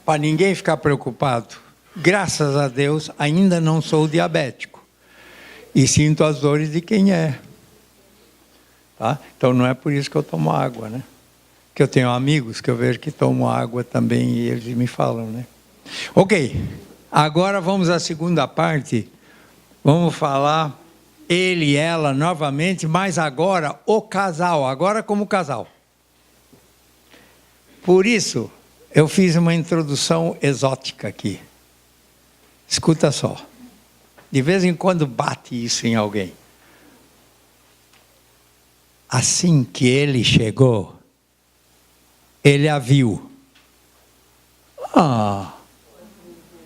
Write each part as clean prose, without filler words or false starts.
Para ninguém ficar preocupado, graças a Deus, ainda não sou diabético. E sinto as dores de quem é. Tá? Então não é por isso que eu tomo água, né? Que eu tenho amigos que eu vejo que tomam água também e eles me falam, né? Ok, agora vamos à segunda parte. Vamos falar ele e ela novamente, mas agora o casal, agora como casal. Por isso, eu fiz uma introdução exótica aqui. Escuta só. De vez em quando bate isso em alguém. Assim que ele chegou, ele a viu.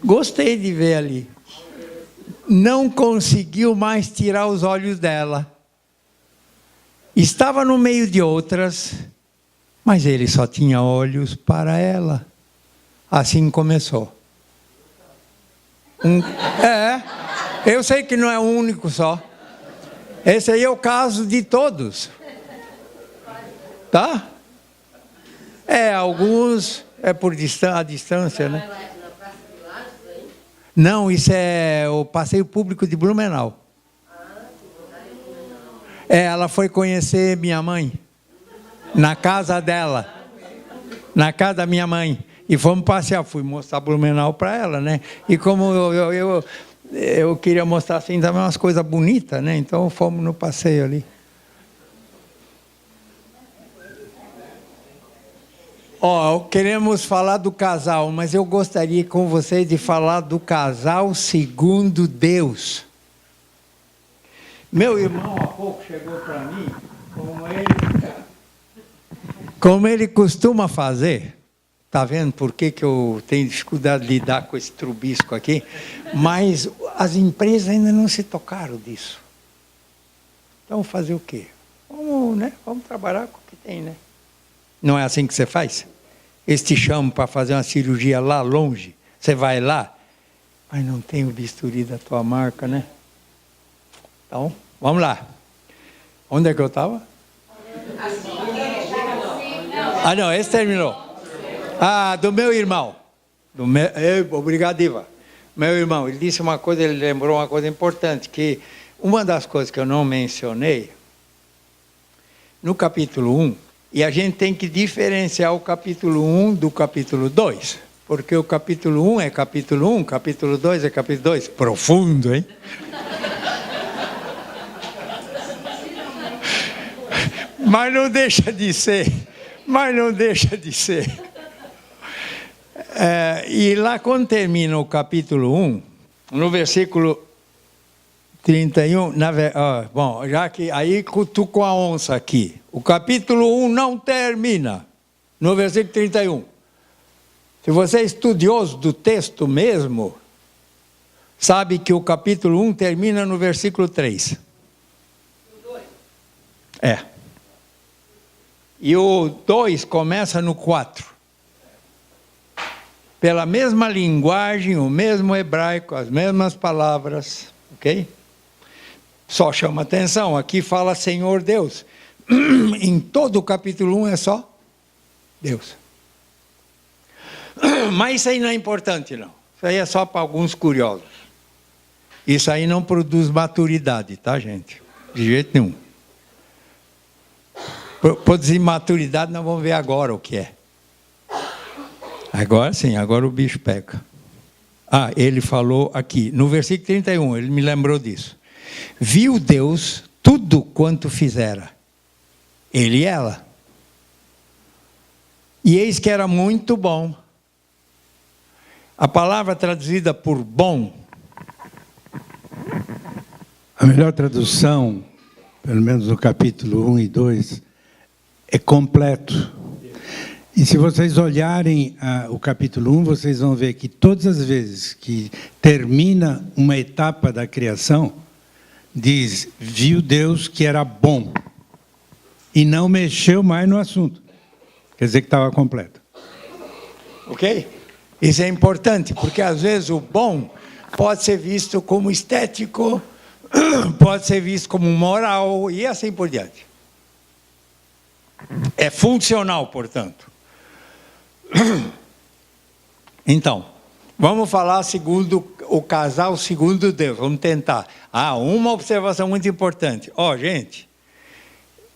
Gostei de ver ali. Não conseguiu mais tirar os olhos dela. Estava no meio de outras, mas ele só tinha olhos para ela. Assim começou. Eu sei que não é o único só. Esse aí é o caso de todos. Tá? Alguns é por a distância, né? Não, isso é o passeio público de Blumenau. Ela foi conhecer minha mãe. Na casa dela. Na casa da minha mãe. E fomos passear. Fui mostrar Blumenau para ela, né? E como eu queria mostrar assim também umas coisas bonitas, né? Então fomos no passeio ali. Queremos falar do casal, mas eu gostaria com vocês de falar do casal segundo Deus. Meu irmão há pouco chegou para mim, como ele costuma fazer. Está vendo por que eu tenho dificuldade de lidar com esse trubisco aqui? Mas as empresas ainda não se tocaram disso. Então fazer o quê? Vamos trabalhar com o que tem, né? Não é assim que você faz? Eles te chamam para fazer uma cirurgia lá longe. Você vai lá, mas não tem o bisturi da tua marca, né? Então, vamos lá. Onde é que eu estava? Não, esse terminou. Do meu irmão. Obrigado, Iva. Meu irmão, ele disse uma coisa, ele lembrou uma coisa importante, que uma das coisas que eu não mencionei, no capítulo 1, e a gente tem que diferenciar o capítulo 1 do capítulo 2. Porque o capítulo 1 é capítulo 1, capítulo 2 é capítulo 2. Profundo, hein? Mas não deixa de ser. E lá quando termina o capítulo 1, no versículo 31, já que aí cutuco a onça aqui. O capítulo 1 não termina no versículo 31. Se você é estudioso do texto mesmo, sabe que o capítulo 1 termina no versículo 3. E o 2 começa no 4. Pela mesma linguagem, o mesmo hebraico, as mesmas palavras, ok? Só chama atenção, aqui fala Senhor Deus. Em todo o capítulo 1 é só Deus. Mas isso aí não é importante, não. Isso aí é só para alguns curiosos. Isso aí não produz maturidade, tá, gente? De jeito nenhum. Produzir maturidade, nós vamos ver agora o que é. Agora sim, agora o bicho pega. Ele falou aqui, no versículo 31, ele me lembrou disso. Viu Deus tudo quanto fizera, ele e ela. E eis que era muito bom. A palavra traduzida por bom. A melhor tradução, pelo menos no capítulo 1 e 2, é completo. E se vocês olharem o capítulo 1, vocês vão ver que todas as vezes que termina uma etapa da criação, diz, viu Deus que era bom. E não mexeu mais no assunto. Quer dizer que estava completo. Ok? Isso é importante, porque às vezes o bom pode ser visto como estético, pode ser visto como moral e assim por diante. É funcional, portanto. Então, vamos falar segundo o casal segundo Deus. Vamos tentar. Uma observação muito importante. Gente,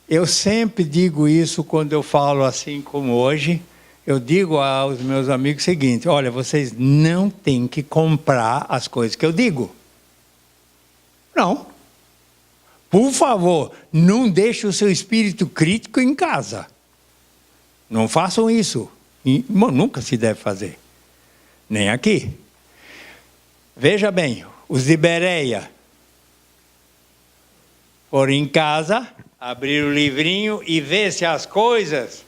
eu sempre digo isso quando eu falo assim como hoje. Eu digo aos meus amigos o seguinte: olha, vocês não têm que comprar as coisas que eu digo. Não. Por favor, não deixe o seu espírito crítico em casa. Não façam isso. Nunca se deve fazer. Nem aqui. Veja bem, os de Bereia foram em casa, abriram o livrinho e ver se as coisas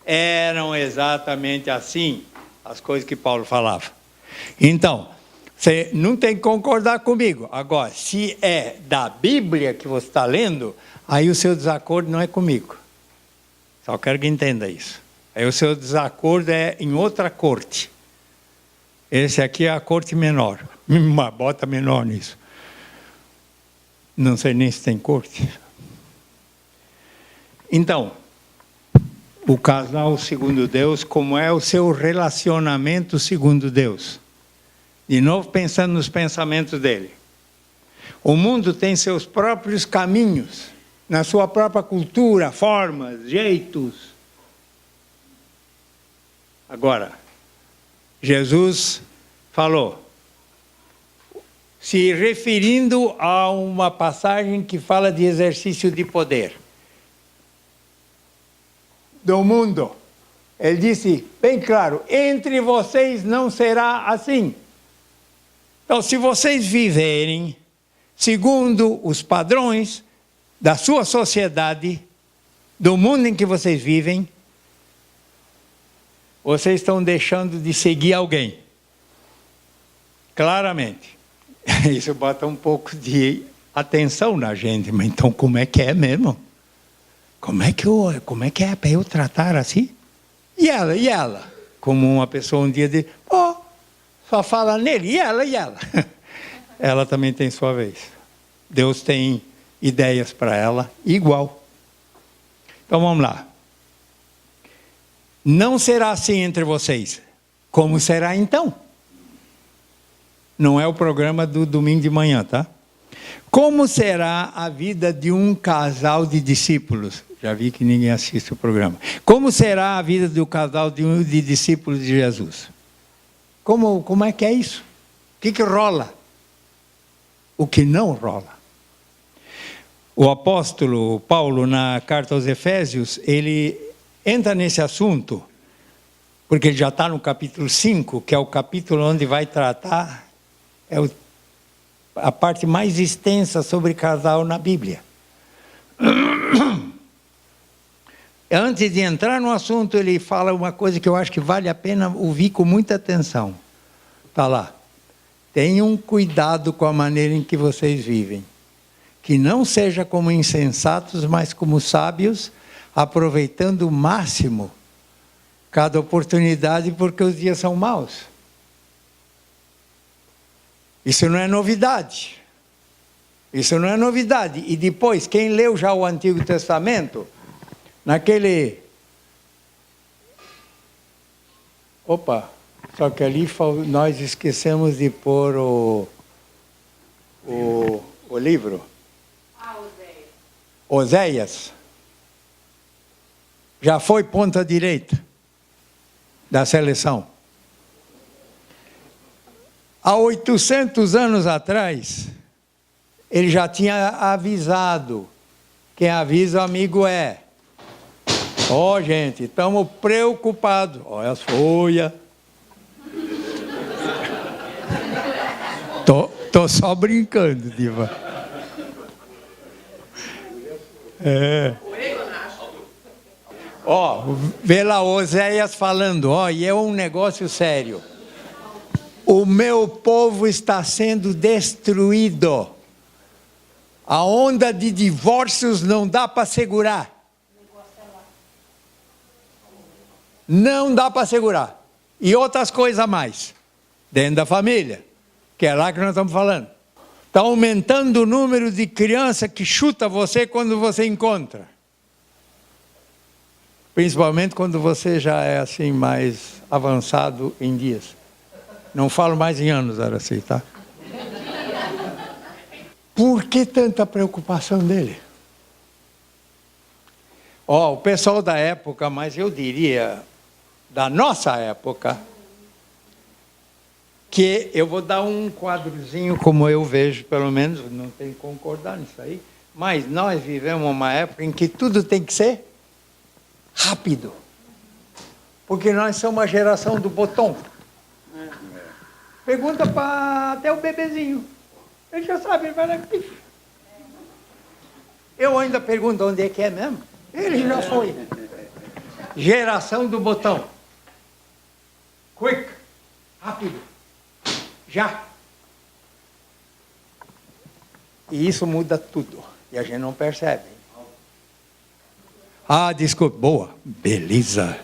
eram exatamente assim, as coisas que Paulo falava. Então, você não tem que concordar comigo. Agora, se é da Bíblia que você está lendo, aí o seu desacordo não é comigo. Só quero que entenda isso. Aí o seu desacordo é em outra corte. Esse aqui é a corte menor. Bota menor nisso. Não sei nem se tem corte. Então, o casal segundo Deus, como é o seu relacionamento segundo Deus? De novo, pensando nos pensamentos dele. O mundo tem seus próprios caminhos, na sua própria cultura, formas, jeitos. Agora, Jesus falou, se referindo a uma passagem que fala de exercício de poder do mundo. Ele disse bem claro, entre vocês não será assim. Então, se vocês viverem segundo os padrões da sua sociedade, do mundo em que vocês vivem, vocês estão deixando de seguir alguém. Claramente. Isso bota um pouco de atenção na gente, mas então como é que é mesmo? Como é que é para eu tratar assim? E ela? Como uma pessoa um dia diz, só fala nele, e ela? Ela também tem sua vez. Deus tem ideias para ela igual. Então vamos lá. Não será assim entre vocês. Como será então? Não é o programa do domingo de manhã, tá? Como será a vida de um casal de discípulos? Já vi que ninguém assiste o programa. Como será a vida do casal de discípulos de Jesus? Como é que é isso? O que rola? O que não rola? O apóstolo Paulo, na carta aos Efésios, ele entra nesse assunto, porque ele já está no capítulo 5, que é o capítulo onde vai tratar, a parte mais extensa sobre casal na Bíblia. Antes de entrar no assunto, ele fala uma coisa que eu acho que vale a pena ouvir com muita atenção. Está lá. Tenham cuidado com a maneira em que vocês vivem. Que não seja como insensatos, mas como sábios, aproveitando o máximo cada oportunidade, porque os dias são maus. Isso não é novidade. Isso não é novidade. E depois, quem leu já o Antigo Testamento, naquele... Só que ali nós esquecemos de pôr o livro. Oséias. Já foi ponta direita da seleção. Há 800 anos atrás, ele já tinha avisado. Quem avisa, amigo é. Gente, estamos preocupados. Olha as folhas. Tô só brincando, Diva. Vê lá Oséias falando, e é um negócio sério. O meu povo está sendo destruído. A onda de divórcios não dá para segurar. Não dá para segurar. E outras coisas a mais. Dentro da família. Que é lá que nós estamos falando. Está aumentando o número de crianças que chuta você quando você encontra. Principalmente quando você já é assim mais avançado em dias. Não falo mais em anos, Araci, tá? Por que tanta preocupação dele? O pessoal da época, mas eu diria da nossa época, que eu vou dar um quadrozinho como eu vejo, pelo menos, não tem que concordar nisso aí, mas nós vivemos uma época em que tudo tem que ser rápido. Porque nós somos uma geração do botão. Pergunta para até o bebezinho. Ele já sabe, ele vai lá. Eu ainda pergunto onde é que é mesmo. Ele já foi. Geração do botão. Quick. Rápido. Já. E isso muda tudo. E a gente não percebe. Desculpa. Boa. Beleza.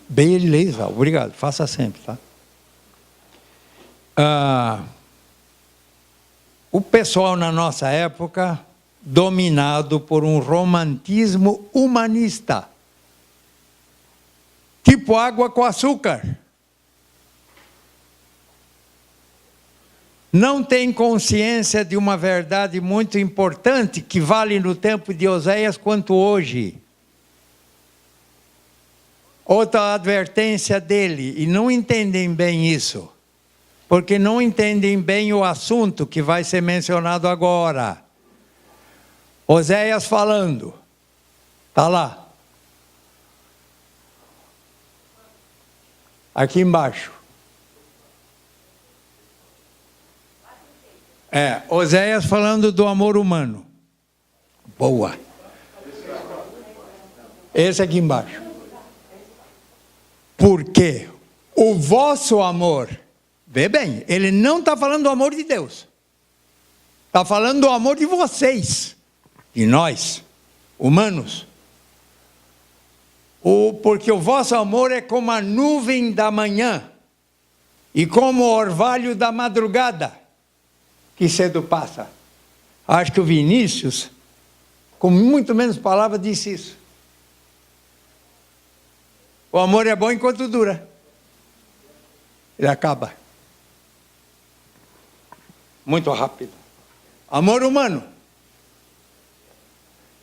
Beleza. Obrigado. Faça sempre, tá? O pessoal na nossa época, dominado por um romantismo humanista. Tipo água com açúcar. Não tem consciência de uma verdade muito importante que vale no tempo de Oséias quanto hoje. Outra advertência dele, e não entendem bem isso, porque não entendem bem o assunto que vai ser mencionado agora. Oséias falando, está lá. Aqui embaixo. Oséias falando do amor humano. Boa. Esse aqui embaixo. Porque o vosso amor, vê bem, ele não está falando do amor de Deus. Está falando do amor de vocês, de nós, humanos. Porque o vosso amor é como a nuvem da manhã e como o orvalho da madrugada, que cedo passa. Acho que o Vinícius, com muito menos palavras, disse isso. O amor é bom enquanto dura. Ele acaba. Muito rápido. Amor humano.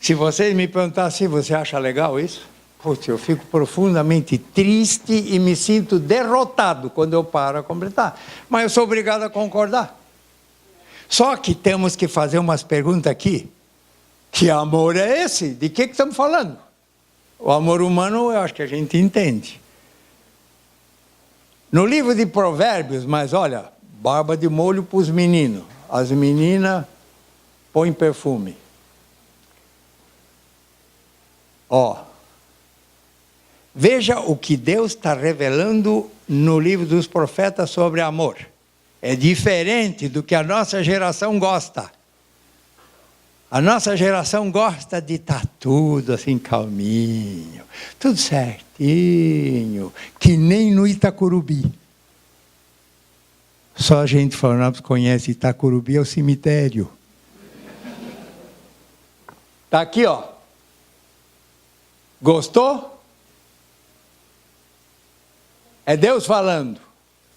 Se vocês me perguntassem, você acha legal isso? Putz, eu fico profundamente triste e me sinto derrotado quando eu paro a completar. Mas eu sou obrigado a concordar. Só que temos que fazer umas perguntas aqui. Que amor é esse? De que estamos falando? O amor humano, eu acho que a gente entende. No livro de Provérbios, mas olha, barba de molho para os meninos. As meninas põem perfume. Veja o que Deus está revelando no livro dos profetas sobre amor. É diferente do que a nossa geração gosta. A nossa geração gosta de estar tudo assim calminho, tudo certinho, que nem no Itacurubi. Só a gente falando conhece Itacurubi, é o cemitério. Está aqui, ó. Gostou? É Deus falando,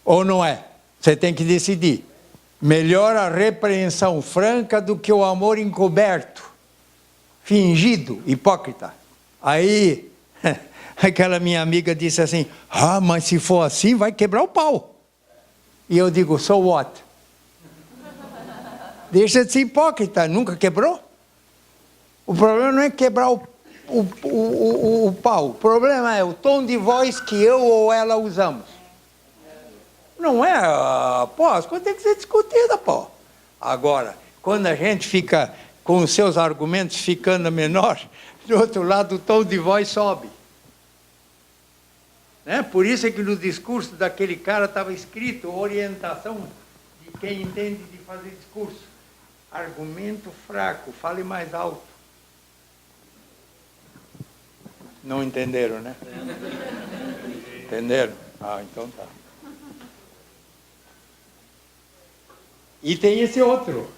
ou não é? Você tem que decidir. Melhor a repreensão franca do que o amor encoberto, fingido, hipócrita. Aí, aquela minha amiga disse assim, mas se for assim, vai quebrar o pau. E eu digo, so what? Deixa de ser hipócrita, nunca quebrou? O problema não é quebrar o pau, o problema é o tom de voz que eu ou ela usamos. Não é, as coisas têm que ser discutidas, Agora, quando a gente fica com os seus argumentos ficando menor, do outro lado o tom de voz sobe. Por isso é que no discurso daquele cara estava escrito orientação de quem entende de fazer discurso. Argumento fraco, fale mais alto. Não entenderam, né? Entenderam? Então tá. E tem esse outro.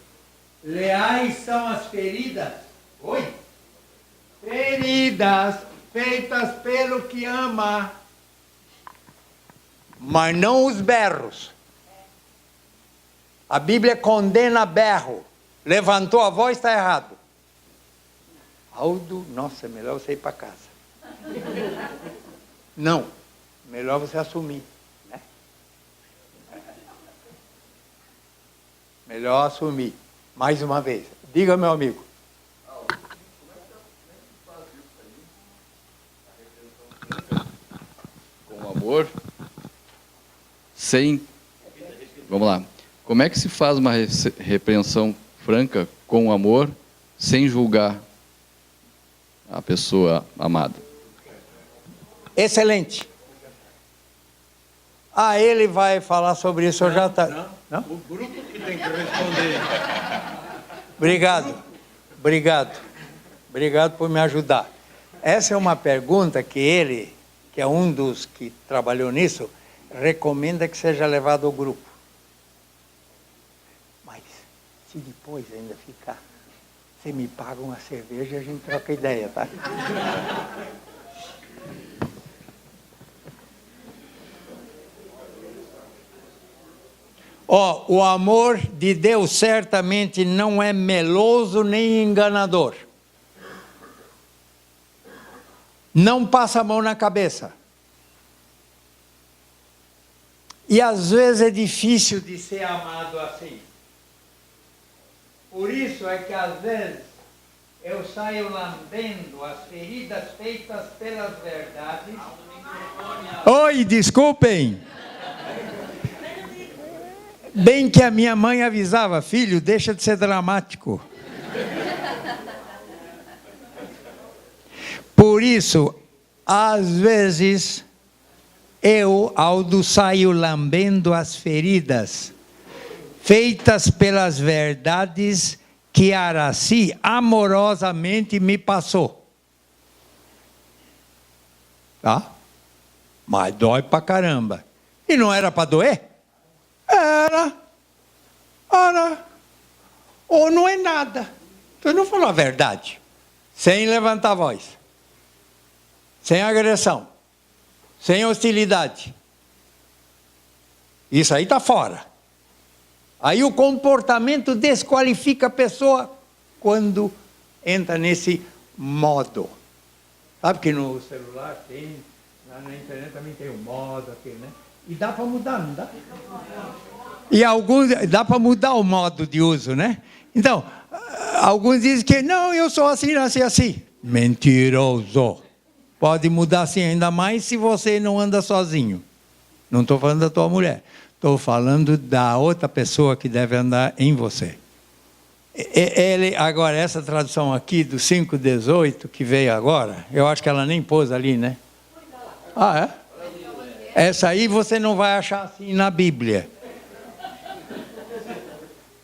Leais são as feridas. Oi? Feridas feitas pelo que ama. Mas não os berros. A Bíblia condena berro. Levantou a voz, está errado. Aldo, nossa, é melhor você ir para casa. Não, melhor você assumir. Né? Melhor assumir. Mais uma vez. Diga, meu amigo. Com amor, sem... Vamos lá. Como é que se faz uma repreensão franca com amor, sem julgar a pessoa amada? Excelente. Ele vai falar sobre isso, eu já está... Não? O grupo que tem que responder. Obrigado por me ajudar. Essa é uma pergunta que ele, que é um dos que trabalhou nisso, recomenda que seja levado ao grupo. Mas, se depois ainda ficar, você me paga uma cerveja e a gente troca ideia, tá? O amor de Deus certamente não é meloso nem enganador. Não passa a mão na cabeça. E às vezes é difícil de ser amado assim. Por isso é que às vezes eu saio lambendo as feridas feitas pelas verdades. Oi, desculpem. Bem que a minha mãe avisava, filho, deixa de ser dramático. Por isso, às vezes, eu, Aldo, saio lambendo as feridas feitas pelas verdades que Araci amorosamente me passou. Tá? Mas dói pra caramba. E não era para doer? Era. Ou não é nada. Tu não falou a verdade. Sem levantar a voz. Sem agressão. Sem hostilidade. Isso aí está fora. Aí o comportamento desqualifica a pessoa quando entra nesse modo. Sabe que no celular tem, na internet também tem o modo aqui, né? E dá para mudar, não dá? E alguns, dá para mudar o modo de uso, né? Então, alguns dizem que, não, eu sou assim, nasci assim. Mentiroso. Pode mudar assim, ainda mais se você não anda sozinho. Não estou falando da tua mulher. Estou falando da outra pessoa que deve andar em você. Agora, essa tradução aqui do 5:18, que veio agora, eu acho que ela nem pôs ali, né? Ah, é? Essa aí você não vai achar assim na Bíblia.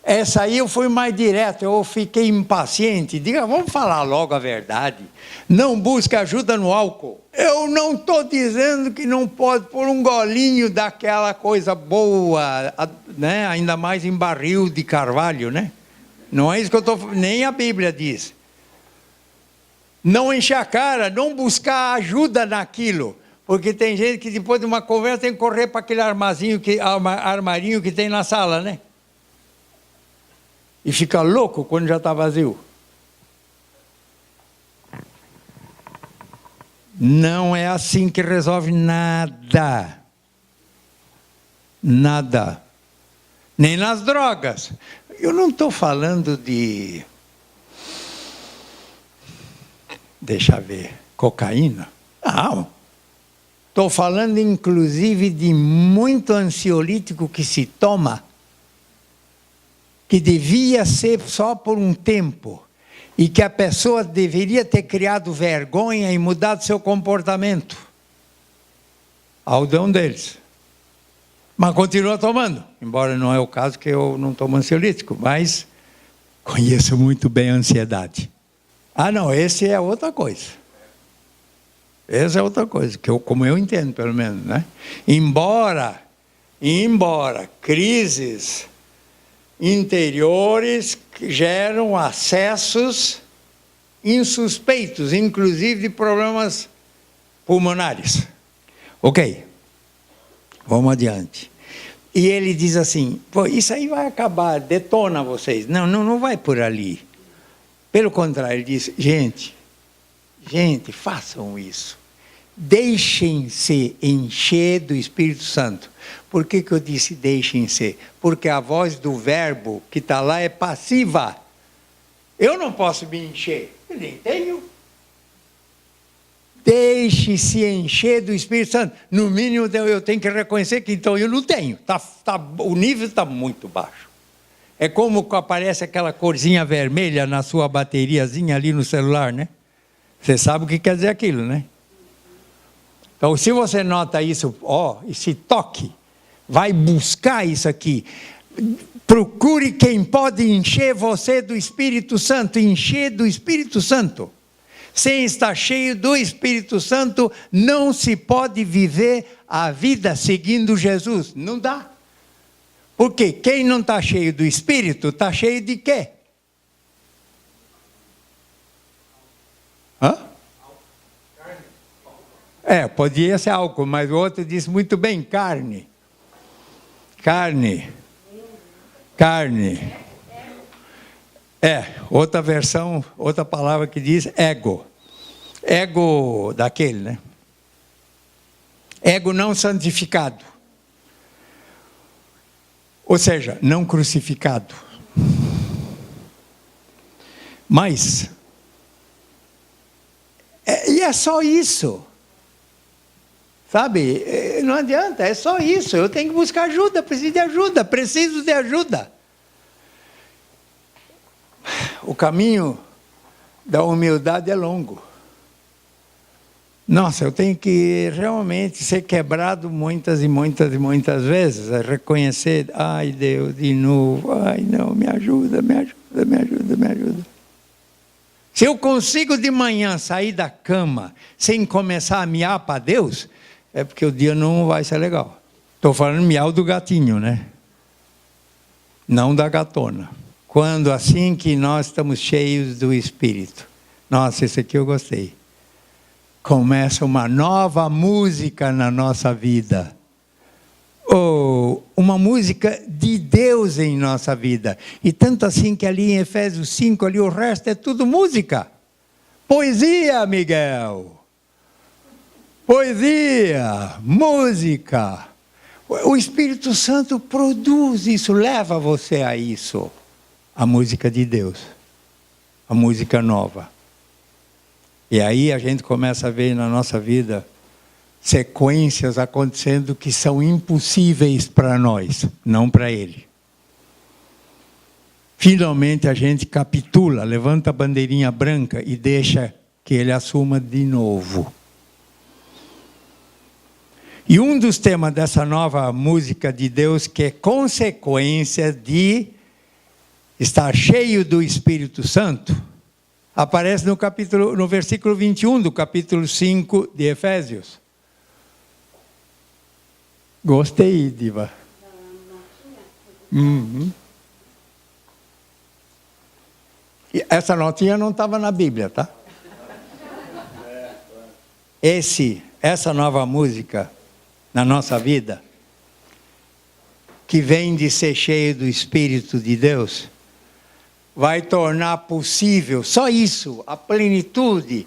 Essa aí eu fui mais direto, eu fiquei impaciente. Diga, vamos falar logo a verdade. Não busque ajuda no álcool. Eu não estou dizendo que não pode pôr um golinho daquela coisa boa, né? Ainda mais em barril de carvalho, né? Não é isso que eu estou falando, nem a Bíblia diz. Não encher a cara, não buscar ajuda naquilo. Porque tem gente que depois de uma conversa tem que correr para aquele armarinho que tem na sala, né? E fica louco quando já está vazio. Não é assim que resolve nada. Nada. Nem nas drogas. Eu não estou falando de... Deixa eu ver. Cocaína? Não. Estou falando, inclusive, de muito ansiolítico que se toma, que devia ser só por um tempo, e que a pessoa deveria ter criado vergonha e mudado seu comportamento. Aldo é um deles. Mas continua tomando, embora não é o caso que eu não tomo ansiolítico, mas conheço muito bem a ansiedade. Não, esse é outra coisa. Essa é outra coisa, como eu entendo, pelo menos, né? Embora crises interiores geram acessos insuspeitos, inclusive de problemas pulmonares. Ok, vamos adiante. E ele diz assim, pô, isso aí vai acabar, detona vocês. Não vai por ali. Pelo contrário, ele diz, gente, façam isso. Deixem-se encher do Espírito Santo. Por que eu disse deixem-se? Porque a voz do verbo que está lá é passiva. Eu não posso me encher, eu nem tenho. Deixe-se encher do Espírito Santo. No mínimo, eu tenho que reconhecer que então eu não tenho. O nível está muito baixo. É como aparece aquela corzinha vermelha na sua bateriazinha ali no celular, né? Você sabe o que quer dizer aquilo, né? Então, se você nota isso, esse toque, vai buscar isso aqui. Procure quem pode encher você do Espírito Santo. Encher do Espírito Santo. Sem estar cheio do Espírito Santo, não se pode viver a vida seguindo Jesus. Não dá. Porque quem não está cheio do Espírito, está cheio de quê? Hã? Podia ser álcool, mas o outro disse muito bem, carne. Carne. Outra versão, outra palavra que diz ego. Ego daquele, né? Ego não santificado. Ou seja, não crucificado. Mas, e é só isso. Sabe, não adianta, é só isso. Eu tenho que buscar ajuda, preciso de ajuda. O caminho da humildade é longo. Nossa, eu tenho que realmente ser quebrado muitas vezes, reconhecer, ai Deus, de novo, ai não, me ajuda. Se eu consigo de manhã sair da cama sem começar a miar para Deus, é porque o dia não vai ser legal. Estou falando miau do gatinho, né? Não da gatona. Quando assim que nós estamos cheios do Espírito. Nossa, esse aqui eu gostei. Começa uma nova música na nossa vida. Uma música de Deus em nossa vida. E tanto assim que ali em Efésios 5, ali o resto é tudo música. Poesia, Miguel. Poesia, música. O Espírito Santo produz isso, leva você a isso. A música de Deus. A música nova. E aí a gente começa a ver na nossa vida sequências acontecendo que são impossíveis para nós, não para Ele. Finalmente a gente capitula, levanta a bandeirinha branca e deixa que Ele assuma de novo. E um dos temas dessa nova música de Deus, que é consequência de estar cheio do Espírito Santo, aparece no versículo 21 do capítulo 5 de Efésios. Gostei, Diva. E essa notinha não estava na Bíblia, tá? Essa nova música na nossa vida, que vem de ser cheio do Espírito de Deus, vai tornar possível, só isso, a plenitude,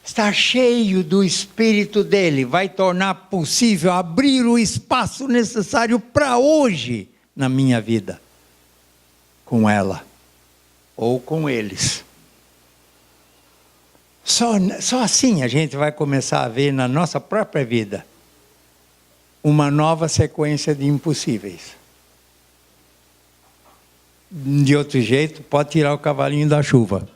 estar cheio do Espírito dele, vai tornar possível abrir o espaço necessário para hoje na minha vida, com ela, ou com eles. Só assim a gente vai começar a ver na nossa própria vida uma nova sequência de impossíveis. De outro jeito, pode tirar o cavalinho da chuva.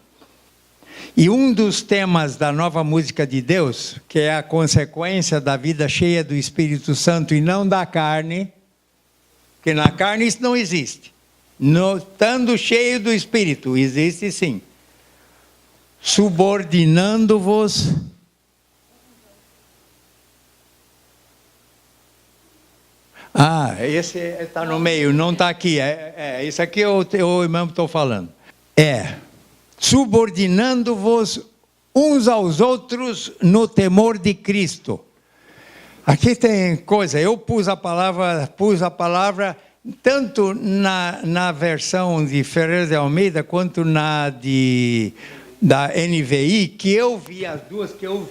E um dos temas da nova música de Deus, que é a consequência da vida cheia do Espírito Santo e não da carne, porque na carne isso não existe. Estando cheio do Espírito, existe sim. Subordinando-vos esse está no meio, não está aqui. Isso aqui eu mesmo estou falando. Subordinando-vos uns aos outros no temor de Cristo. Aqui tem coisa, eu pus a palavra tanto na versão de Ferreira de Almeida quanto da NVI, que eu vi, as duas que eu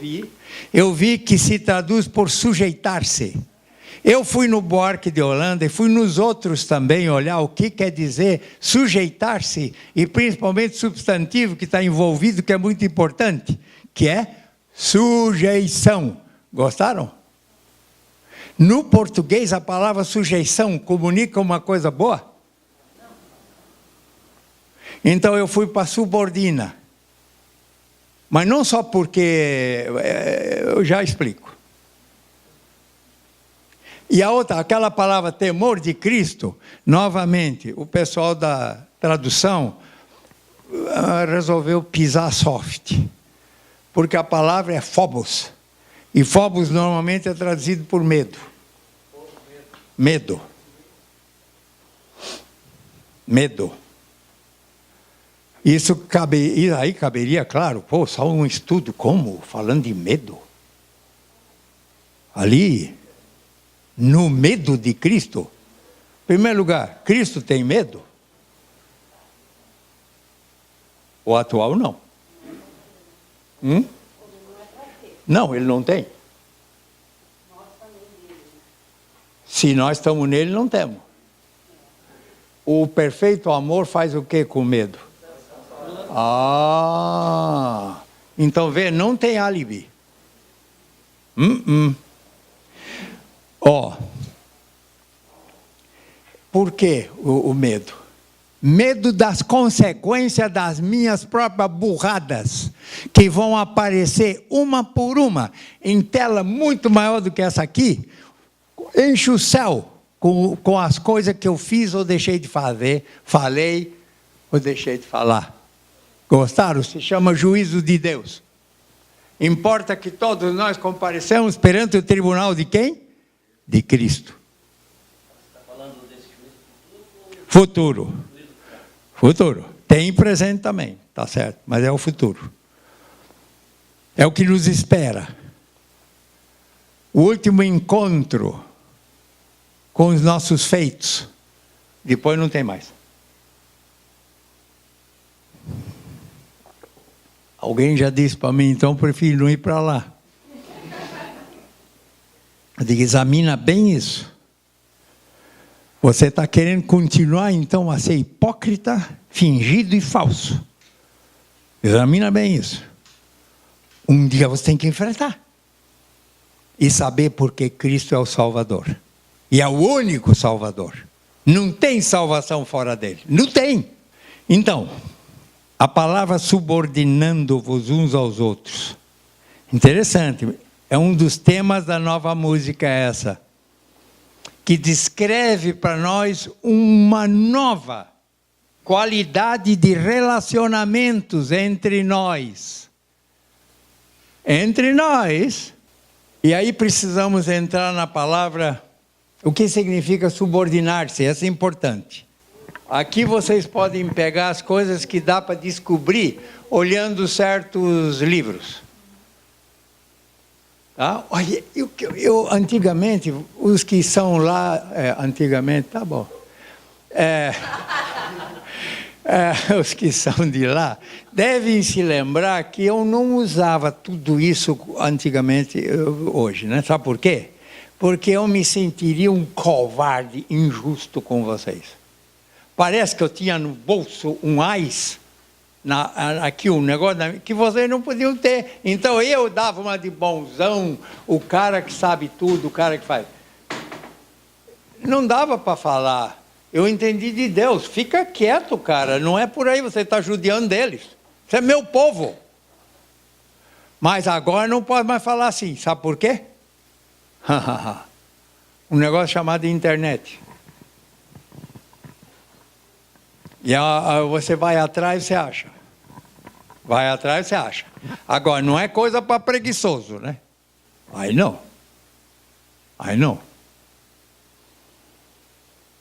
vi que se traduz por sujeitar-se. Eu fui no Buarque de Holanda e fui nos outros também olhar o que quer dizer sujeitar-se, e principalmente substantivo que está envolvido, que é muito importante, que é sujeição. Gostaram? No português, a palavra sujeição comunica uma coisa boa? Então eu fui para subordina. Mas não só porque... eu já explico. E a outra, aquela palavra temor de Cristo, novamente, o pessoal da tradução resolveu pisar soft. Porque a palavra é phobos. E phobos normalmente é traduzido por medo. Medo. Medo. Isso aí caberia, claro, só um estudo, como? Falando de medo. Ali, no medo de Cristo. Em primeiro lugar, Cristo tem medo? O atual não. Não, ele não tem. Se nós estamos nele, não temos. O perfeito amor faz o que com medo? Então vê, não tem álibi. Por que o medo? Medo das consequências das minhas próprias burradas, que vão aparecer uma por uma, em tela muito maior do que essa aqui. Enche o céu com as coisas que eu fiz ou deixei de fazer, falei ou deixei de falar. Gostaram? Se chama juízo de Deus. Importa que todos nós comparecemos perante o tribunal de quem? De Cristo. Você está falando desse juízo futuro? Futuro. Tem presente também, tá certo, mas é o futuro. É o que nos espera. O último encontro com os nossos feitos. Depois não tem mais. Alguém já disse para mim, então prefiro não ir para lá. Eu digo, examina bem isso. Você está querendo continuar, então, a ser hipócrita, fingido e falso. Examina bem isso. Um dia você tem que enfrentar. E saber porque Cristo é o Salvador. E é o único Salvador. Não tem salvação fora dele. Não tem. Então, a palavra subordinando-vos uns aos outros. Interessante. É um dos temas da nova música essa. Que descreve para nós uma nova qualidade de relacionamentos entre nós. Entre nós. E aí precisamos entrar na palavra, o que significa subordinar-se, essa é importante. Aqui vocês podem pegar as coisas que dá para descobrir olhando certos livros. Tá? Olha, eu antigamente, os que são lá, antigamente, tá bom. Os que são de lá, devem se lembrar que eu não usava tudo isso antigamente, hoje, né? Sabe por quê? Porque eu me sentiria um covarde injusto com vocês. Parece que eu tinha no bolso um ás, aqui um negócio que vocês não podiam ter. Então eu dava uma de bonzão, o cara que sabe tudo, o cara que faz. Não dava para falar. Eu entendi de Deus. Fica quieto, cara. Não é por aí, você está judiando deles. Você é meu povo. Mas agora não pode mais falar assim. Sabe por quê? Um negócio chamado internet. E você vai atrás, você acha. Vai atrás, você acha. Agora, não é coisa para preguiçoso, né? Aí não. Aí não.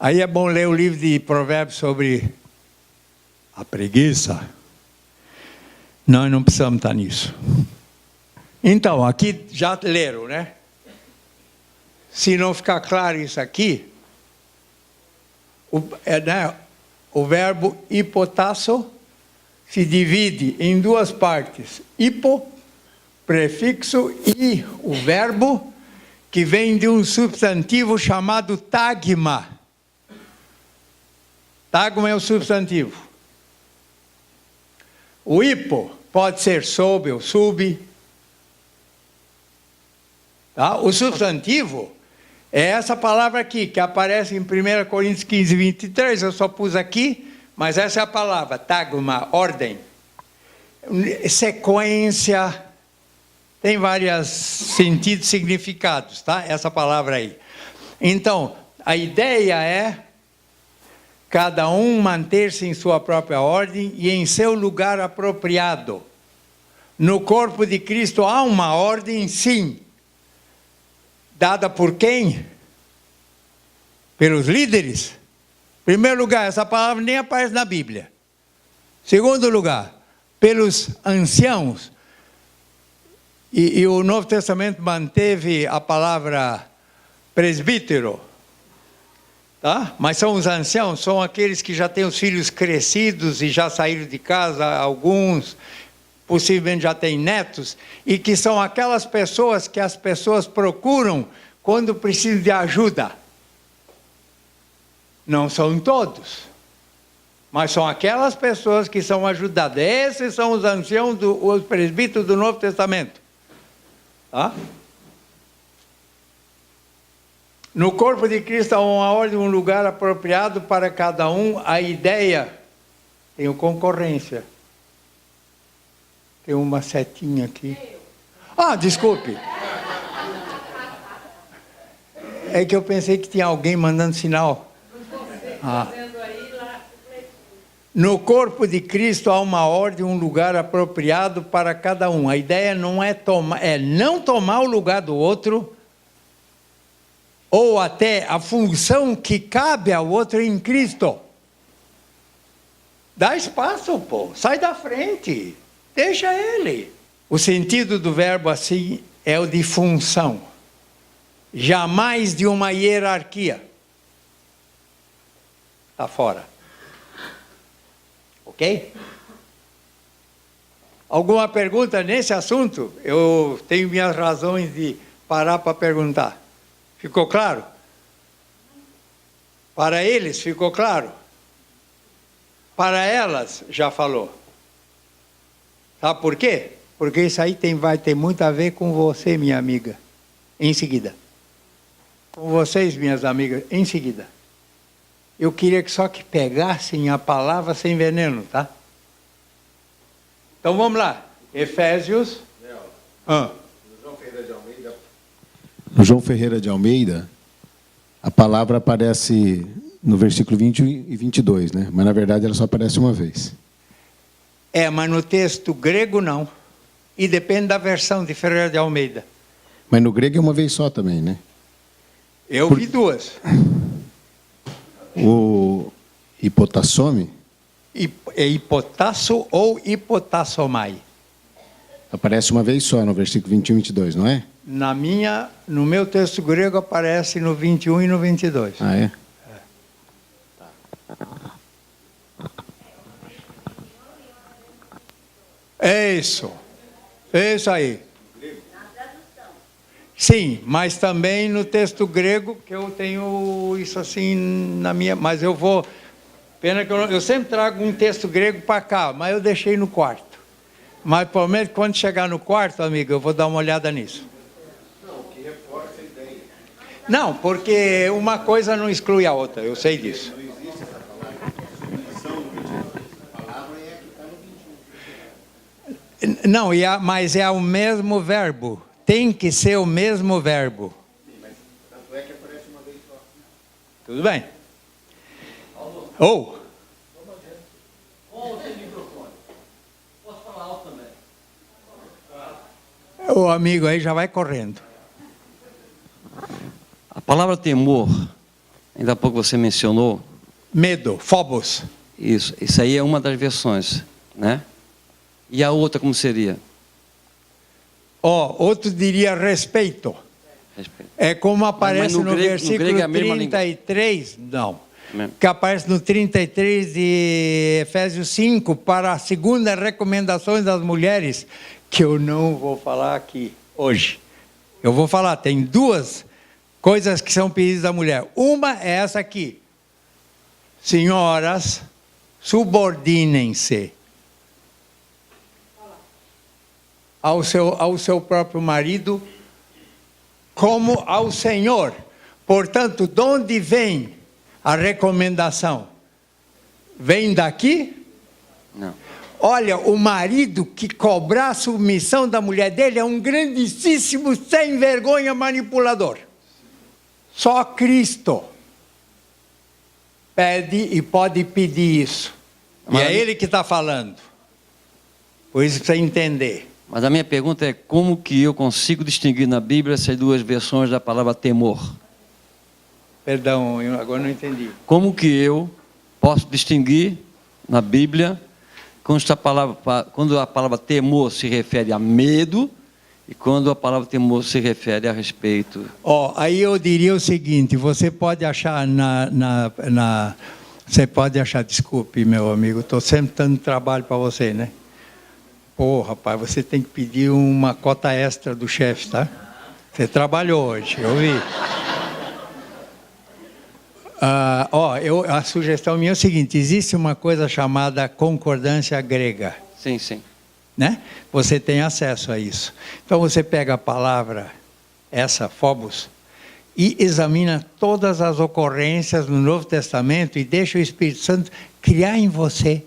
Aí é bom ler o livro de Provérbios sobre a preguiça. Nós não precisamos estar nisso. Então, aqui já leram, né? se não ficar claro isso aqui, o verbo hipotasso se divide em duas partes. Hipo, prefixo, e o verbo, que vem de um substantivo chamado tagma. Tagma é o substantivo. O hipo pode ser sob ou sub. Tá? O substantivo é essa palavra aqui, que aparece em 1 Coríntios 15, 23, eu só pus aqui, mas essa é a palavra, tagma, ordem, sequência, tem vários sentidos, significados, tá? Essa palavra aí. Então, a ideia é cada um manter-se em sua própria ordem e em seu lugar apropriado. No corpo de Cristo há uma ordem, sim. Dada por quem? Pelos líderes. Em primeiro lugar, essa palavra nem aparece na Bíblia. Segundo lugar, pelos anciãos. E o Novo Testamento manteve a palavra presbítero. Tá? Mas são os anciãos, são aqueles que já têm os filhos crescidos e já saíram de casa, alguns possivelmente já têm netos, e que são aquelas pessoas que as pessoas procuram quando precisam de ajuda. Não são todos, mas são aquelas pessoas que são ajudadas. Esses são os anciãos, os presbíteros do Novo Testamento. Tá? No corpo de Cristo há uma ordem, um lugar apropriado para cada um. A ideia, tem concorrência. Tem uma setinha aqui. Ah, desculpe. É que eu pensei que tinha alguém mandando sinal. No corpo de Cristo há uma ordem, um lugar apropriado para cada um. A ideia não é não tomar o lugar do outro, ou até a função que cabe ao outro em Cristo. Dá espaço, pô. Sai da frente. Deixa ele. O sentido do verbo assim é o de função. Jamais de uma hierarquia. Está fora. Ok? Alguma pergunta nesse assunto? Eu tenho minhas razões de parar para perguntar. Ficou claro? Para eles, ficou claro? Para elas, já falou. Sabe por quê? Porque isso aí vai ter muito a ver com você, minha amiga. Em seguida. Com vocês, minhas amigas, em seguida. Eu queria que só que pegassem a palavra sem veneno, tá? Então vamos lá. Efésios. No João Ferreira de Almeida, a palavra aparece no versículo 20 e 22, né? Mas na verdade ela só aparece uma vez. Mas no texto grego não. E depende da versão de Ferreira de Almeida. Mas no grego é uma vez só também, né? Eu vi duas. O hipotassome? É hipotasso ou hipotassomai? Aparece uma vez só no versículo 21 e 22, não é? No meu texto grego aparece no 21 e no 22. Ah, é? É isso. É isso aí. Sim, mas também no texto grego, que eu tenho isso assim na minha... Mas eu vou... Pena que eu sempre trago um texto grego para cá, mas eu deixei no quarto. Mas provavelmente quando chegar no quarto, amigo, eu vou dar uma olhada nisso. Não, que reforça a ideia. Não, porque uma coisa não exclui a outra, eu sei disso. Não existe essa palavra. A palavra é a que está no 21. Não, mas é o mesmo verbo. Tem que ser o mesmo verbo. Sim, mas tanto é que aparece uma vez só. Tudo bem? Ou... Tem microfone. Posso falar alto também? O amigo aí já vai correndo. A palavra temor, ainda há pouco você mencionou. Medo, phobos. Isso aí é uma das versões, né? E a outra como seria? Outro diria respeito. Respeito. É como aparece no no grego- no versículo grego é a mesma 33, não. Mesmo. Que aparece no 33 de Efésios 5, para a segunda recomendações das mulheres, que eu não vou falar aqui hoje. Eu vou falar, tem duas coisas que são pedidas da mulher. Uma é essa aqui. Senhoras, subordinem-se ao seu próprio marido como ao Senhor. Portanto, de onde vem a recomendação? Vem daqui? Não. Olha, o marido que cobrar a submissão da mulher dele é um grandíssimo sem vergonha manipulador. Só Cristo pede e pode pedir isso. E é ele que está falando. Por isso precisa entender. Mas a minha pergunta é como que eu consigo distinguir na Bíblia essas duas versões da palavra temor? Perdão, eu agora não entendi. Como que eu posso distinguir na Bíblia quando a palavra temor se refere a medo e quando a palavra temor se refere a respeito? Aí eu diria o seguinte, você pode achar você pode achar, desculpe meu amigo, estou sempre dando trabalho para você, né? Pô, rapaz, você tem que pedir uma cota extra do chefe, tá? Você trabalhou hoje, eu vi. A sugestão minha é o seguinte, existe uma coisa chamada concordância grega. Sim, sim. Né? Você tem acesso a isso. Então você pega a palavra, essa, phobos, e examina todas as ocorrências no Novo Testamento e deixa o Espírito Santo criar em você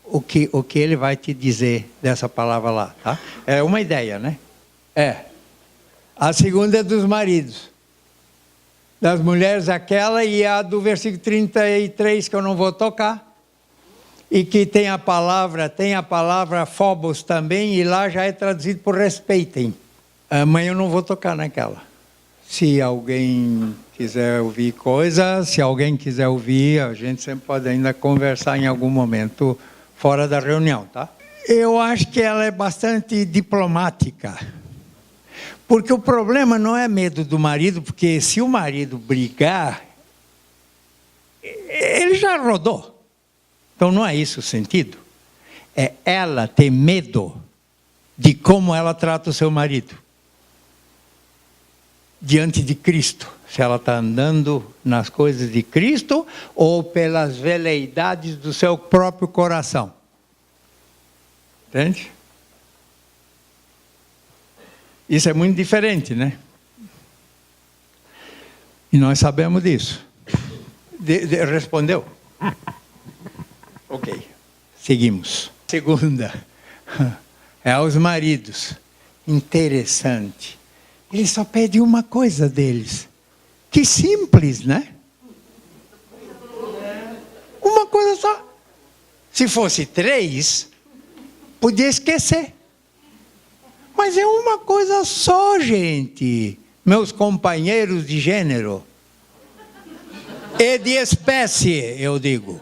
o que ele vai te dizer dessa palavra lá. Tá? É uma ideia, né? A segunda é dos maridos. Das mulheres aquela e a do versículo 33 que eu não vou tocar. E que tem a palavra phobos também, e lá já é traduzido por respeitem. Mas eu não vou tocar naquela. Se alguém quiser ouvir coisa, se alguém quiser ouvir, a gente sempre pode ainda conversar em algum momento fora da reunião, tá? Eu acho que ela é bastante diplomática. Porque o problema não é medo do marido, porque se o marido brigar, ele já rodou. Então não é isso o sentido. É ela ter medo de como ela trata o seu marido. Diante de Cristo. Se ela está andando nas coisas de Cristo ou pelas veleidades do seu próprio coração. Entende? Isso é muito diferente, né? E nós sabemos disso. Respondeu? Ok. Seguimos. Segunda. É aos maridos. Interessante. Ele só pede uma coisa deles. Que simples, né? Uma coisa só. Se fosse 3, podia esquecer. Mas é uma coisa só, gente. Meus companheiros de gênero. E de espécie, eu digo.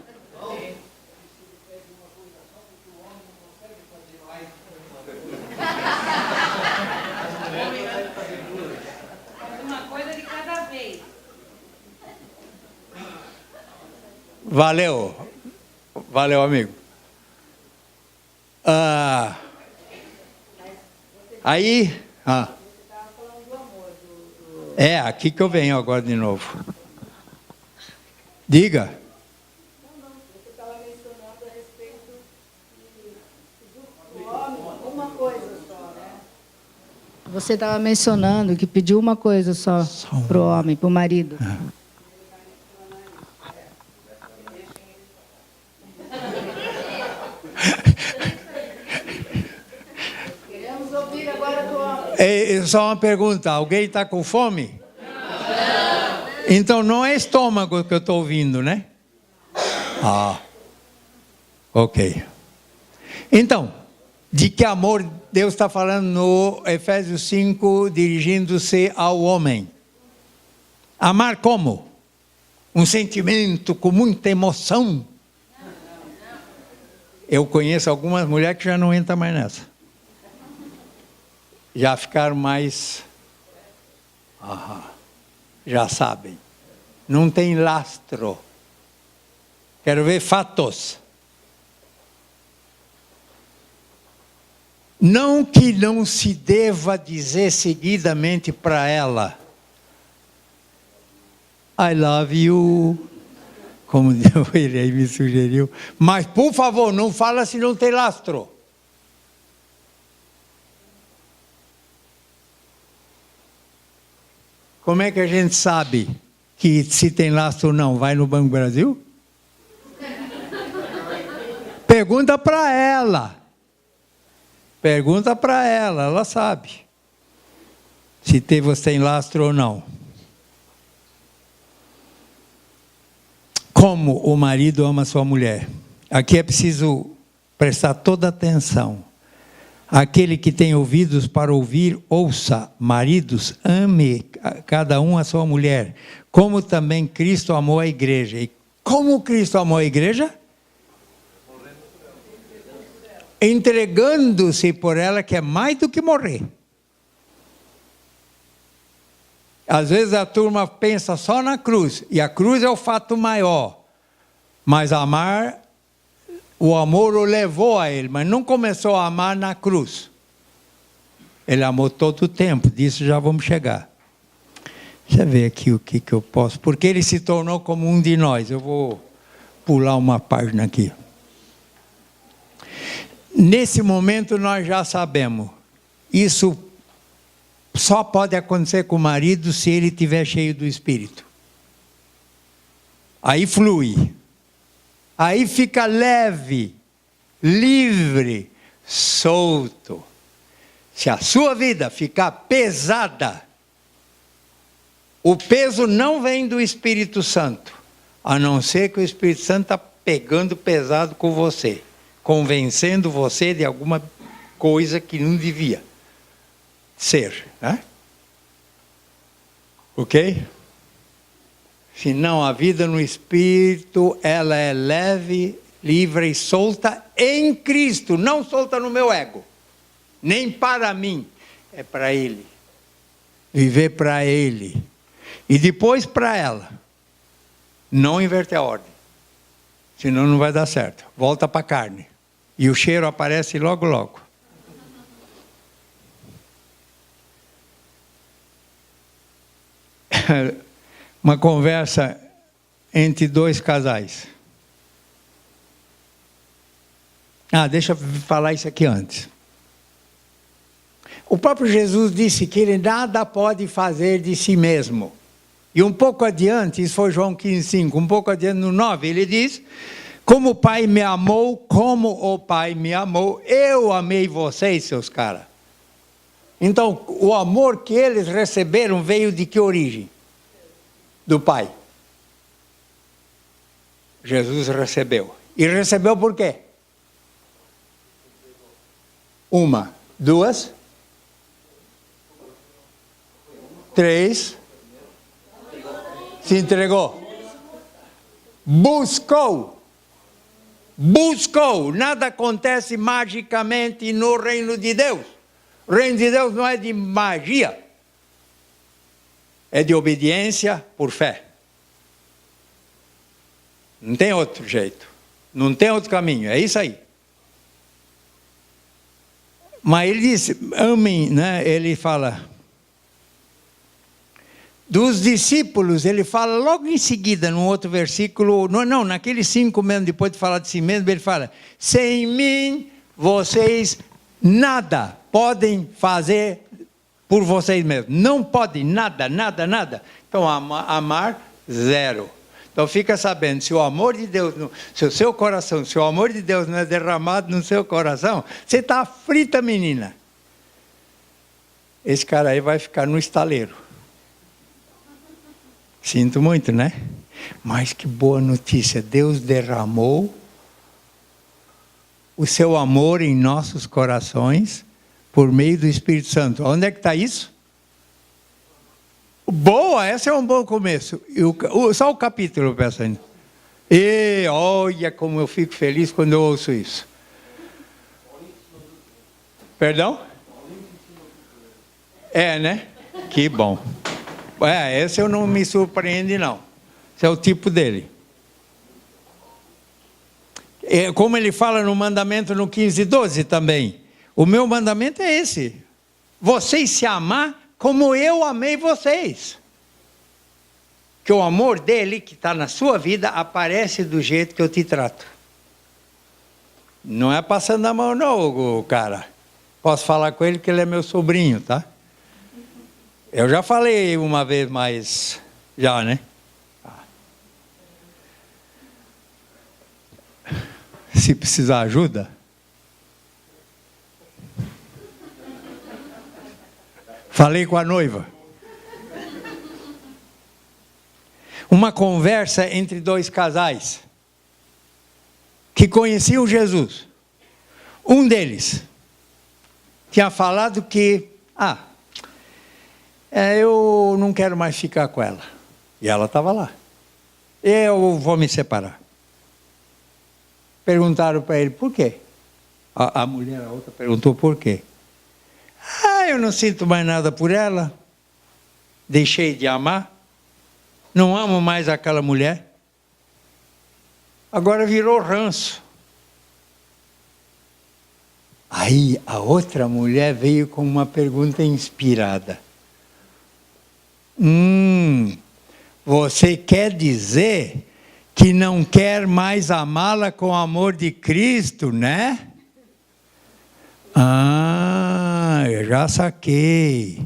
Uma coisa de cada vez. Valeu. Valeu, amigo. Aí, é aqui que eu venho agora de novo. Diga. Você estava mencionando a respeito do homem, uma coisa só, né? Você estava mencionando que pediu uma coisa só para o homem, para o marido. Queremos ouvir agora do homem. Só uma pergunta, alguém está com fome? Então não é estômago que eu estou ouvindo, né? Ok. Então, de que amor Deus está falando no Efésios 5, dirigindo-se ao homem? Amar como? Um sentimento com muita emoção. Eu conheço algumas mulheres que já não entram mais nessa. Já ficaram mais Já sabem. Não tem lastro. Quero ver fatos. Não que não se deva dizer seguidamente para ela: I love you, como ele aí me sugeriu. Mas, por favor, não fala se não tem lastro. Como é que a gente sabe que se tem lastro ou não? Vai no Banco Brasil? Pergunta para ela. Pergunta para ela sabe. Se você tem lastro ou não. Como o marido ama sua mulher. Aqui é preciso prestar toda atenção. Aquele que tem ouvidos para ouvir, ouça. Maridos, ame cada um a sua mulher, como também Cristo amou a igreja. E como Cristo amou a igreja? Entregando-se por ela, que é mais do que morrer. Às vezes a turma pensa só na cruz, e a cruz é o fato maior. Mas amar, o amor o levou a ele, mas não começou a amar na cruz. Ele amou todo o tempo, disso já vamos chegar. Deixa eu ver aqui o que eu posso, porque ele se tornou como um de nós. Eu vou pular uma página aqui. Nesse momento nós já sabemos, isso só pode acontecer com o marido se ele estiver cheio do Espírito. Aí flui. Aí fica leve, livre, solto. Se a sua vida ficar pesada, o peso não vem do Espírito Santo, a não ser que o Espírito Santo está pegando pesado com você, convencendo você de alguma coisa que não devia ser, né? Ok? Senão a vida no Espírito, ela é leve, livre e solta em Cristo, não solta no meu ego, nem para mim, é para Ele. Viver para Ele. E depois para ela. Não inverter a ordem. Senão não vai dar certo. Volta para a carne. E o cheiro aparece logo, logo. Uma conversa entre dois casais. Deixa eu falar isso aqui antes. O próprio Jesus disse que ele nada pode fazer de si mesmo. E um pouco adiante, isso foi João 15,5, um pouco adiante no 9, ele diz: como o Pai me amou, como o Pai me amou, eu amei vocês, seus caras. Então, o amor que eles receberam veio de que origem? Do Pai. Jesus recebeu. E recebeu por quê? Uma, duas, três. Se entregou. Buscou. Buscou. Nada acontece magicamente no reino de Deus. O reino de Deus não é de magia. É de obediência por fé. Não tem outro jeito. Não tem outro caminho. É isso aí. Mas ele disse, amem, né? Ele fala... Dos discípulos, ele fala logo em seguida, num outro versículo, naqueles 5 mesmo, depois de falar de si mesmo, ele fala: sem mim, vocês nada podem fazer por vocês mesmos. Não podem, nada. Então, amar, zero. Então, fica sabendo, se o amor de Deus, se o seu coração, se o amor de Deus não é derramado no seu coração, você está frita, menina. Esse cara aí vai ficar no estaleiro. Sinto muito, né? Mas que boa notícia, Deus derramou o seu amor em nossos corações por meio do Espírito Santo. Onde é que está isso? Boa, esse é um bom começo. Só o capítulo eu peço ainda. E olha como eu fico feliz quando eu ouço isso. Perdão? É, né? Que bom. Esse eu não me surpreende, não. Esse é o tipo dele. Como ele fala no mandamento no 15:12 também. O meu mandamento é esse. Vocês se amar como eu amei vocês. Que o amor dele, que está na sua vida, aparece do jeito que eu te trato. Não é passando a mão não, cara. Posso falar com ele que ele é meu sobrinho, tá? Eu já falei uma vez, mas já, né? Se precisar ajuda. Falei com a noiva. Uma conversa entre dois casais que conheciam Jesus. Um deles tinha falado que, eu não quero mais ficar com ela. E ela estava lá. Eu vou me separar. Perguntaram para ele, por quê? A mulher, a outra, perguntou por quê. Eu não sinto mais nada por ela. Deixei de amar. Não amo mais aquela mulher. Agora virou ranço. Aí a outra mulher veio com uma pergunta inspirada. Você quer dizer que não quer mais amá-la com o amor de Cristo, né? Eu já saquei.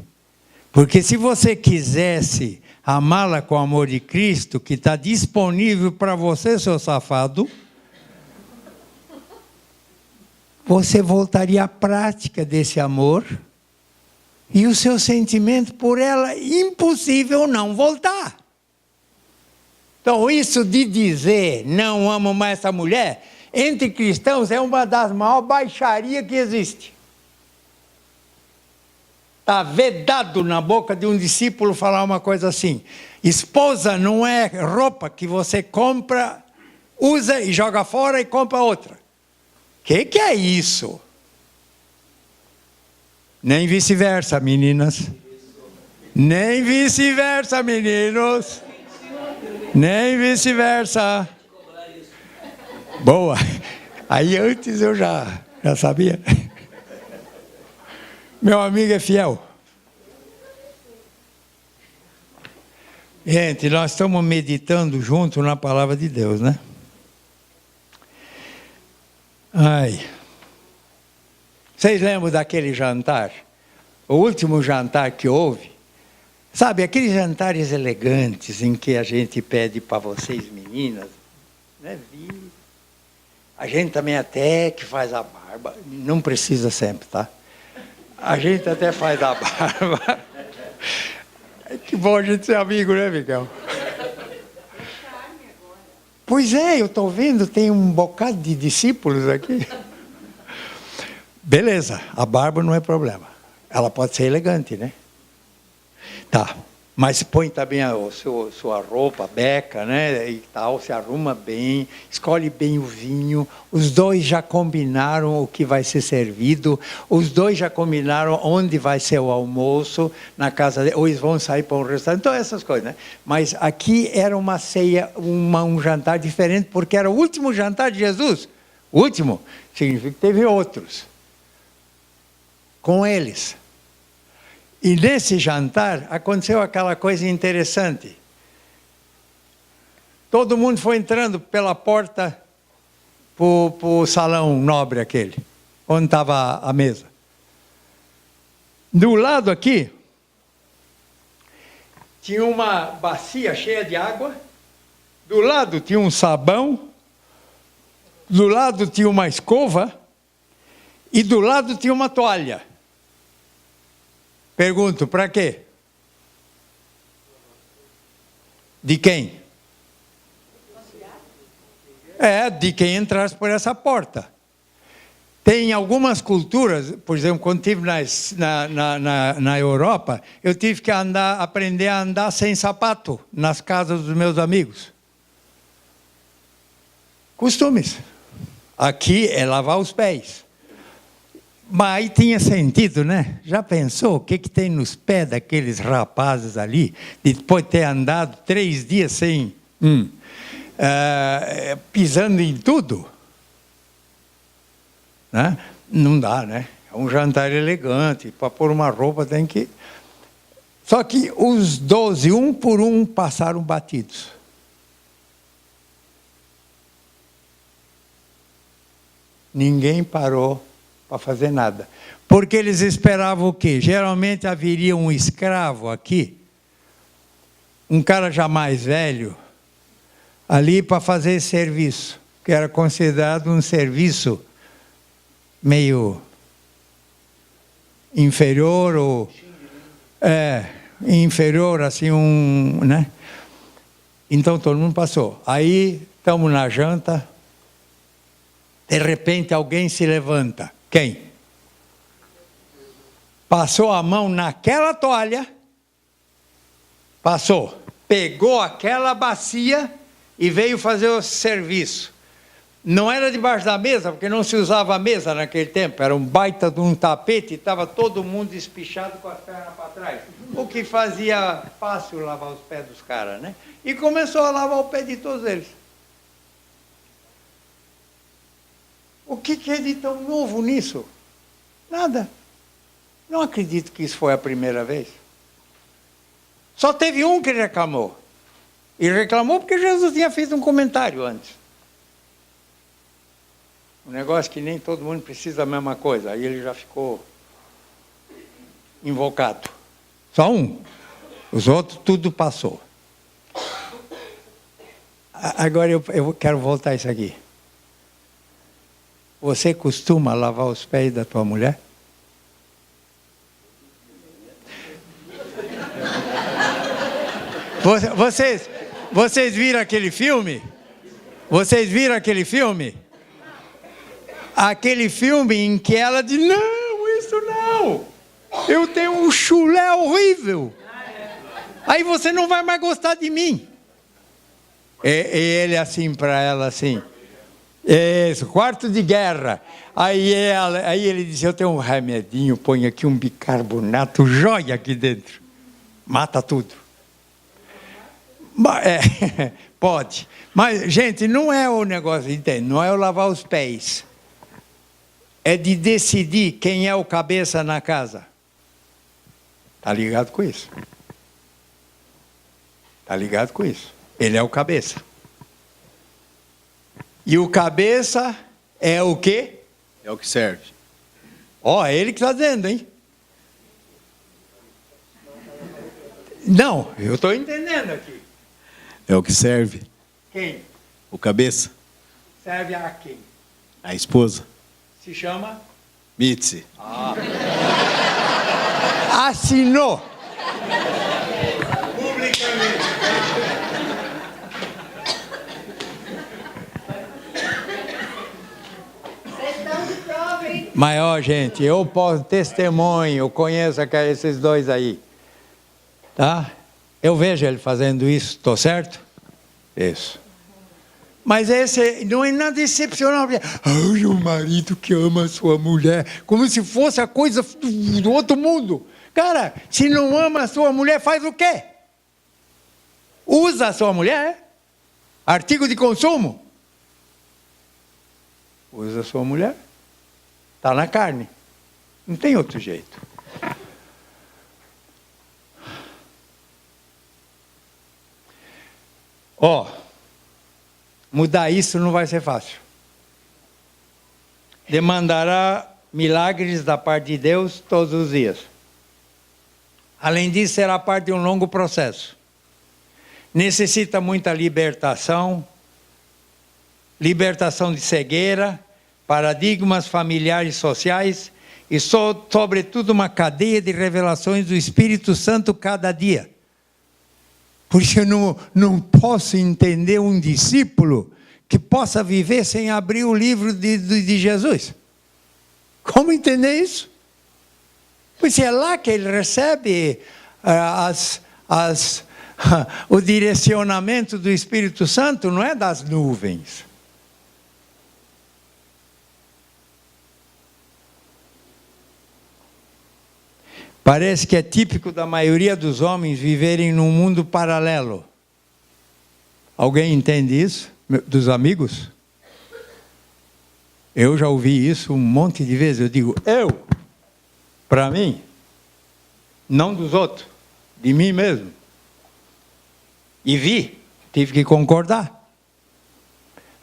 Porque se você quisesse amá-la com o amor de Cristo, que está disponível para você, seu safado, você voltaria à prática desse amor e o seu sentimento por ela, impossível não voltar. Então, isso de dizer, não amo mais essa mulher, entre cristãos é uma das maiores baixarias que existe. Está vedado na boca de um discípulo falar uma coisa assim. Esposa não é roupa que você compra, usa e joga fora e compra outra. Que é isso? Nem vice-versa, meninas. Nem vice-versa, meninos. Nem vice-versa. Boa. Aí antes eu já sabia. Meu amigo é fiel. Gente, nós estamos meditando junto na palavra de Deus, né? Vocês lembram daquele jantar? O último jantar que houve? Sabe, aqueles jantares elegantes em que a gente pede para vocês, meninas, né, vir. A gente também até que faz a barba. Não precisa sempre, tá? A gente até faz a barba. Que bom a gente ser amigo, né, Miguel? Pois é, eu estou vendo, tem um bocado de discípulos aqui. Beleza, a barba não é problema. Ela pode ser elegante, né? Tá, mas põe também sua roupa, beca, né? E tal, se arruma bem, escolhe bem o vinho. Os dois já combinaram o que vai ser servido. Os dois já combinaram onde vai ser o almoço, na casa deles. Ou eles vão sair para um restaurante, então essas coisas, né? Mas aqui era uma ceia, um jantar diferente, porque era o último jantar de Jesus. O último significa que teve outros com eles. E nesse jantar aconteceu aquela coisa interessante. Todo mundo foi entrando pela porta para o salão nobre aquele, onde estava a mesa. Do lado aqui, tinha uma bacia cheia de água, do lado tinha um sabão, do lado tinha uma escova e do lado tinha uma toalha. Pergunto, para quê? De quem? De quem entrasse por essa porta. Tem algumas culturas, por exemplo, quando estive na Europa, eu tive que aprender a andar sem sapato nas casas dos meus amigos. Costumes. Aqui é lavar os pés. Mas aí tinha sentido, né? Já pensou o que tem nos pés daqueles rapazes ali, depois de ter andado 3 dias sem... pisando em tudo? Né? Não dá, né? É um jantar elegante, para pôr uma roupa tem que... Só que os 12, um por um, passaram batidos. Ninguém parou para fazer nada. Porque eles esperavam o quê? Geralmente haveria um escravo aqui, um cara já mais velho, ali para fazer esse serviço, que era considerado um serviço meio inferior, ou inferior, assim, né? Então todo mundo passou. Aí estamos na janta, de repente alguém se levanta. Quem? Passou a mão naquela toalha, pegou aquela bacia e veio fazer o serviço. Não era debaixo da mesa, porque não se usava a mesa naquele tempo, era um baita de um tapete e estava todo mundo espichado com as pernas para trás. O que fazia fácil lavar os pés dos caras, né? E começou a lavar o pé de todos eles. O que é de tão novo nisso? Nada. Não acredito que isso foi a primeira vez. Só teve um que reclamou. E reclamou porque Jesus tinha feito um comentário antes. Um negócio que nem todo mundo precisa da mesma coisa. Aí ele já ficou invocado. Só um. Os outros tudo passou. Agora eu quero voltar a isso aqui. Você costuma lavar os pés da tua mulher? Vocês viram aquele filme? Vocês viram aquele filme? Aquele filme em que ela diz, não, isso não. Eu tenho um chulé horrível. Aí você não vai mais gostar de mim. E ele assim para ela assim. Isso, quarto de guerra. Aí ele disse, eu tenho um remedinho, põe aqui um bicarbonato, joia aqui dentro. Mata tudo. Pode. Mas, gente, não é o negócio, entende? Não é o lavar os pés. É de decidir quem é o cabeça na casa. Está ligado com isso? Está ligado com isso? Ele é o cabeça. E o cabeça é o quê? É o que serve. É ele que está dizendo, hein? Não, eu estou entendendo aqui. É o que serve. Quem? O cabeça. Serve a quem? A esposa. Se chama? Mitzi. Assinou. Publicamente. Vocês estão de prova, hein? Mas, gente, eu posso testemunho, eu conheço esses dois aí. Tá? Eu vejo ele fazendo isso, estou certo? Isso. Mas esse não é nada excepcional. Ai, o marido que ama a sua mulher, como se fosse a coisa do outro mundo. Cara, se não ama a sua mulher, faz o quê? Usa a sua mulher? Artigo de consumo? Usa a sua mulher? Está na carne. Não tem outro jeito. Mudar isso não vai ser fácil. Demandará milagres da parte de Deus todos os dias. Além disso, será parte de um longo processo. Necessita muita libertação de cegueira, paradigmas familiares e sociais e, sobretudo, uma cadeia de revelações do Espírito Santo cada dia. Por isso eu não posso entender um discípulo que possa viver sem abrir o livro de Jesus. Como entender isso? Pois é lá que ele recebe o direcionamento do Espírito Santo, não é das nuvens. Parece que é típico da maioria dos homens viverem num mundo paralelo. Alguém entende isso? Dos amigos? Eu já ouvi isso um monte de vezes. Eu digo, para mim, não dos outros, de mim mesmo. E tive que concordar.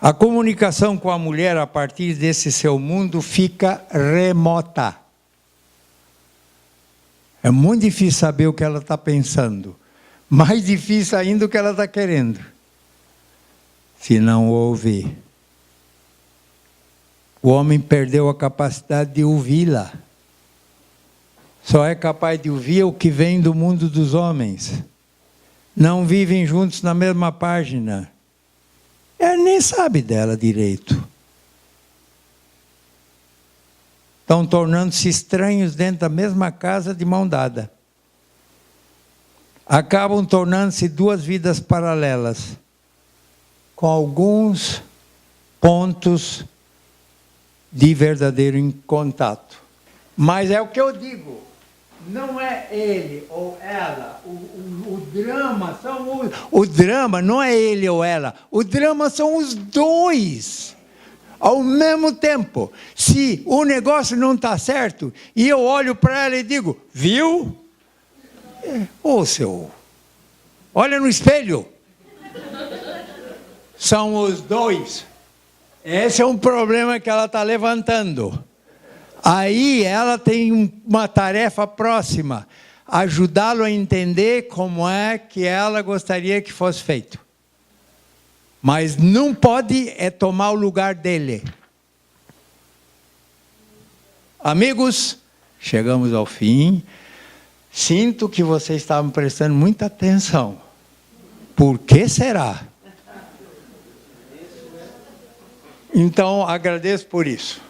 A comunicação com a mulher a partir desse seu mundo fica remota. É muito difícil saber o que ela está pensando. Mais difícil ainda o que ela está querendo. Se não ouvir. O homem perdeu a capacidade de ouvi-la. Só é capaz de ouvir o que vem do mundo dos homens. Não vivem juntos na mesma página. Ela nem sabe dela direito. Estão tornando-se estranhos dentro da mesma casa de mão dada. Acabam tornando-se duas vidas paralelas, com alguns pontos de verdadeiro contato. Mas é o que eu digo, não é ele ou ela, o drama são o drama não é ele ou ela, o drama são os dois. Ao mesmo tempo, se o negócio não está certo, e eu olho para ela e digo, viu? Olha no espelho. São os dois. Esse é um problema que ela está levantando. Aí ela tem uma tarefa próxima, ajudá-lo a entender como é que ela gostaria que fosse feito. Mas não pode tomar o lugar dele. Amigos, chegamos ao fim. Sinto que vocês estavam prestando muita atenção. Por que será? Então, agradeço por isso.